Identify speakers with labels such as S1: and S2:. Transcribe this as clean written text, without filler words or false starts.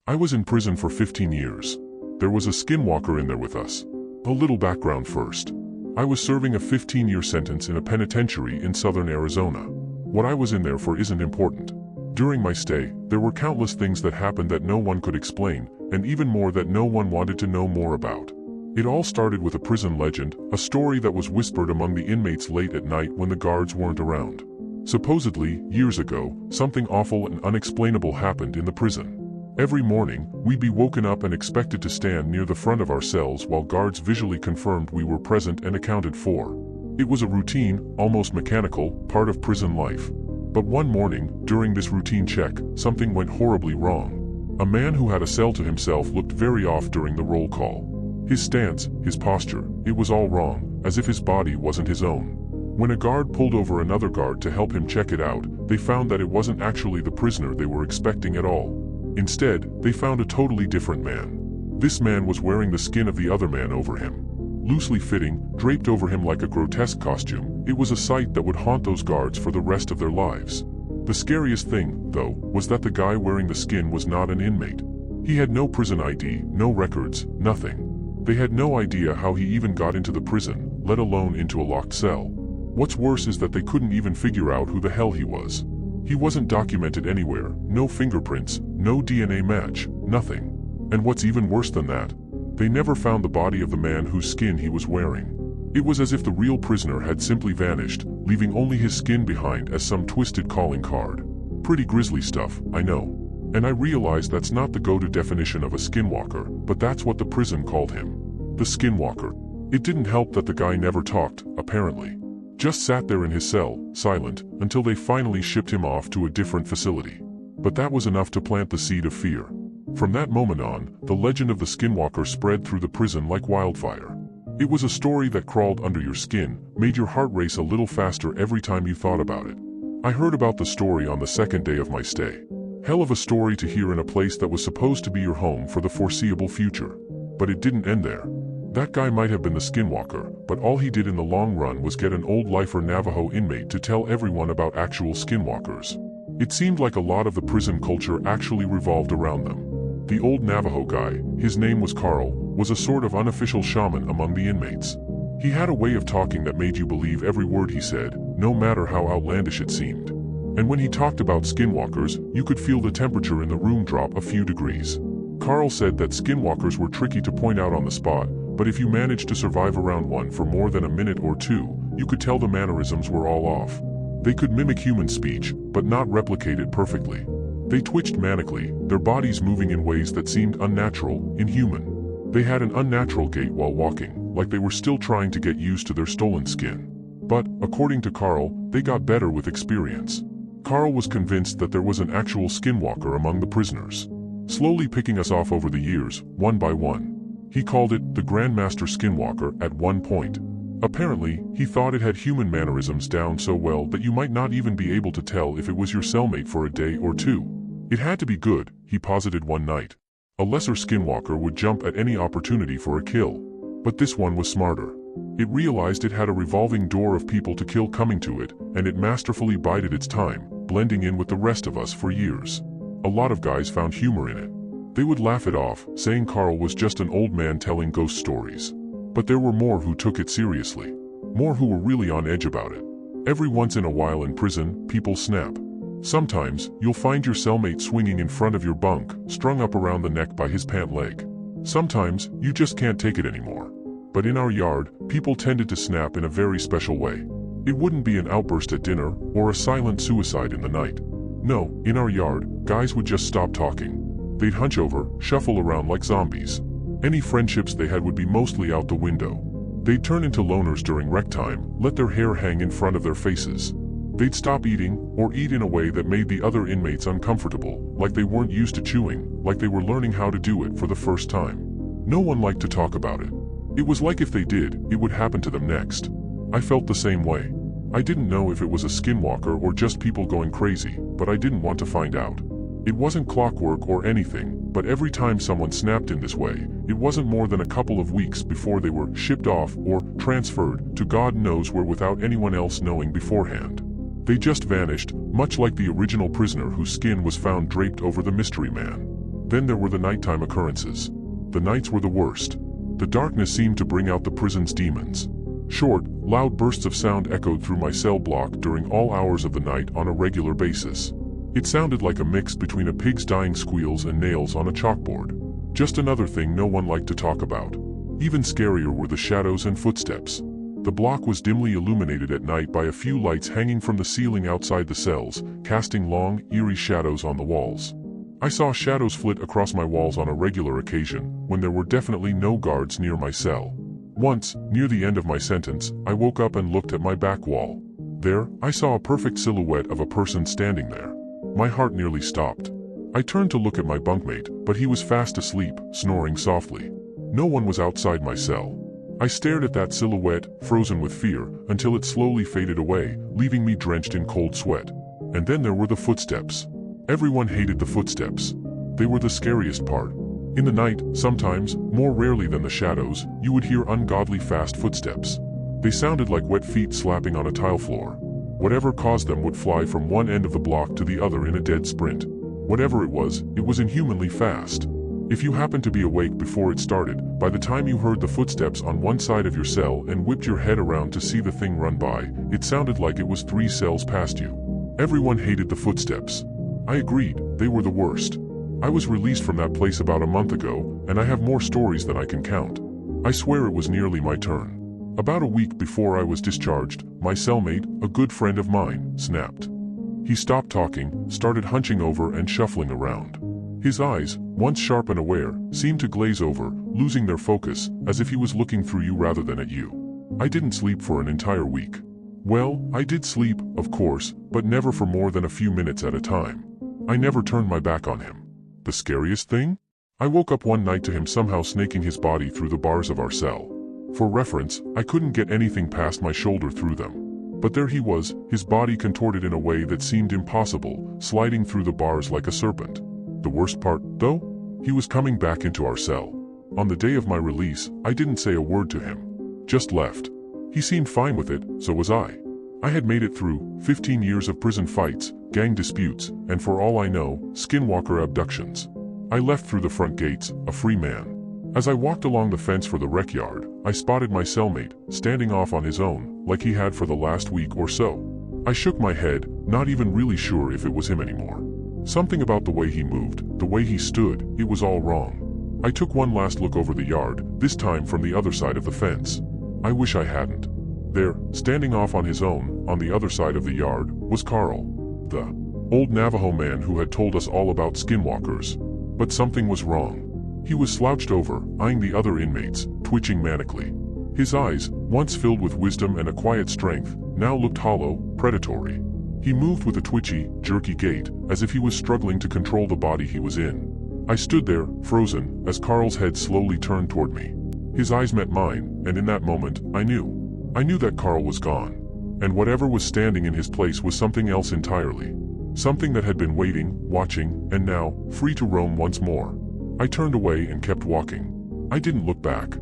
S1: I was in prison for 15 years. There was a skinwalker in there with us. A little background first. I was serving a 15-year sentence in a penitentiary in southern Arizona. What I was in there for isn't important. During my stay, there were countless things that happened that no one could explain, and even more that no one wanted to know more about. It all started with a prison legend, a story that was whispered among the inmates late at night when the guards weren't around. Supposedly, years ago, something awful and unexplainable happened in the prison. Every morning, we'd be woken up and expected to stand near the front of our cells while guards visually confirmed we were present and accounted for. It was a routine, almost mechanical, part of prison life. But one morning, during this routine check, something went horribly wrong. A man who had a cell to himself looked very off during the roll call. His stance, his posture, it was all wrong, as if his body wasn't his own. When a guard pulled over another guard to help him check it out, they found that it wasn't actually the prisoner they were expecting at all. Instead, they found a totally different man. This man was wearing the skin of the other man over him. Loosely fitting, draped over him like a grotesque costume, it was a sight that would haunt those guards for the rest of their lives. The scariest thing, though, was that the guy wearing the skin was not an inmate. He had no prison ID, no records, nothing. They had no idea how he even got into the prison, let alone into a locked cell. What's worse is that they couldn't even figure out who the hell he was. He wasn't documented anywhere, no fingerprints, no DNA match, nothing. And what's even worse than that? They never found the body of the man whose skin he was wearing. It was as if the real prisoner had simply vanished, leaving only his skin behind as some twisted calling card. Pretty grisly stuff, I know. And I realize that's not the go-to definition of a skinwalker, but that's what the prison called him. The skinwalker. It didn't help that the guy never talked, apparently. Just sat there in his cell, silent, until they finally shipped him off to a different facility. But that was enough to plant the seed of fear. From that moment on, the legend of the skinwalker spread through the prison like wildfire. It was a story that crawled under your skin, made your heart race a little faster every time you thought about it. I heard about the story on the second day of my stay. Hell of a story to hear in a place that was supposed to be your home for the foreseeable future. But it didn't end there. That guy might have been the skinwalker, but all he did in the long run was get an old lifer Navajo inmate to tell everyone about actual skinwalkers. It seemed like a lot of the prison culture actually revolved around them. The old Navajo guy, his name was Carl, was a sort of unofficial shaman among the inmates. He had a way of talking that made you believe every word he said, no matter how outlandish it seemed. And when he talked about skinwalkers, you could feel the temperature in the room drop a few degrees. Carl said that skinwalkers were tricky to point out on the spot, but if you managed to survive around one for more than a minute or two, you could tell the mannerisms were all off. They could mimic human speech, but not replicate it perfectly. They twitched manically, their bodies moving in ways that seemed unnatural, inhuman. They had an unnatural gait while walking, like they were still trying to get used to their stolen skin. But, according to Carl, they got better with experience. Carl was convinced that there was an actual skinwalker among the prisoners, slowly picking us off over the years, one by one. He called it the Grandmaster Skinwalker at one point. Apparently, he thought it had human mannerisms down so well that you might not even be able to tell if it was your cellmate for a day or two. It had to be good, he posited one night. A lesser skinwalker would jump at any opportunity for a kill. But this one was smarter. It realized it had a revolving door of people to kill coming to it, and it masterfully bided its time, blending in with the rest of us for years. A lot of guys found humor in it. They would laugh it off, saying Carl was just an old man telling ghost stories. But there were more who took it seriously. More who were really on edge about it. Every once in a while in prison, people snap. Sometimes, you'll find your cellmate swinging in front of your bunk, strung up around the neck by his pant leg. Sometimes, you just can't take it anymore. But in our yard, people tended to snap in a very special way. It wouldn't be an outburst at dinner, or a silent suicide in the night. No, in our yard, guys would just stop talking. They'd hunch over, shuffle around like zombies. Any friendships they had would be mostly out the window. They'd turn into loners during rec time, let their hair hang in front of their faces. They'd stop eating, or eat in a way that made the other inmates uncomfortable, like they weren't used to chewing, like they were learning how to do it for the first time. No one liked to talk about it. It was like if they did, it would happen to them next. I felt the same way. I didn't know if it was a skinwalker or just people going crazy, but I didn't want to find out. It wasn't clockwork or anything, but every time someone snapped in this way, it wasn't more than a couple of weeks before they were shipped off or transferred to God knows where without anyone else knowing beforehand. They just vanished, much like the original prisoner whose skin was found draped over the mystery man. Then there were the nighttime occurrences. The nights were the worst. The darkness seemed to bring out the prison's demons. Short, loud bursts of sound echoed through my cell block during all hours of the night on a regular basis. It sounded like a mix between a pig's dying squeals and nails on a chalkboard. Just another thing no one liked to talk about. Even scarier were the shadows and footsteps. The block was dimly illuminated at night by a few lights hanging from the ceiling outside the cells, casting long, eerie shadows on the walls. I saw shadows flit across my walls on a regular occasion, when there were definitely no guards near my cell. Once, near the end of my sentence, I woke up and looked at my back wall. There, I saw a perfect silhouette of a person standing there. My heart nearly stopped. I turned to look at my bunkmate, but he was fast asleep, snoring softly. No one was outside my cell. I stared at that silhouette, frozen with fear, until it slowly faded away, leaving me drenched in cold sweat. And then there were the footsteps. Everyone hated the footsteps. They were the scariest part. In the night, sometimes, more rarely than the shadows, you would hear ungodly fast footsteps. They sounded like wet feet slapping on a tile floor. Whatever caused them would fly from one end of the block to the other in a dead sprint. Whatever it was inhumanly fast. If you happened to be awake before it started, by the time you heard the footsteps on one side of your cell and whipped your head around to see the thing run by, it sounded like it was 3 cells past you. Everyone hated the footsteps. I agreed, they were the worst. I was released from that place about a month ago, and I have more stories than I can count. I swear it was nearly my turn. About a week before I was discharged, my cellmate, a good friend of mine, snapped. He stopped talking, started hunching over and shuffling around. His eyes, once sharp and aware, seemed to glaze over, losing their focus, as if he was looking through you rather than at you. I didn't sleep for an entire week. Well, I did sleep, of course, but never for more than a few minutes at a time. I never turned my back on him. The scariest thing? I woke up one night to him somehow snaking his body through the bars of our cell. For reference, I couldn't get anything past my shoulder through them. But there he was, his body contorted in a way that seemed impossible, sliding through the bars like a serpent. The worst part, though? He was coming back into our cell. On the day of my release, I didn't say a word to him. Just left. He seemed fine with it, so was I. I had made it through 15 years of prison fights, gang disputes, and for all I know, Skinwalker abductions. I left through the front gates, a free man. As I walked along the fence for the rec yard, I spotted my cellmate, standing off on his own, like he had for the last week or so. I shook my head, not even really sure if it was him anymore. Something about the way he moved, the way he stood, it was all wrong. I took one last look over the yard, this time from the other side of the fence. I wish I hadn't. There, standing off on his own, on the other side of the yard, was Carl. The old Navajo man who had told us all about skinwalkers. But something was wrong. He was slouched over, eyeing the other inmates, twitching manically. His eyes, once filled with wisdom and a quiet strength, now looked hollow, predatory. He moved with a twitchy, jerky gait, as if he was struggling to control the body he was in. I stood there, frozen, as Carl's head slowly turned toward me. His eyes met mine, and in that moment, I knew. I knew that Carl was gone. And whatever was standing in his place was something else entirely. Something that had been waiting, watching, and now, free to roam once more. I turned away and kept walking. I didn't look back.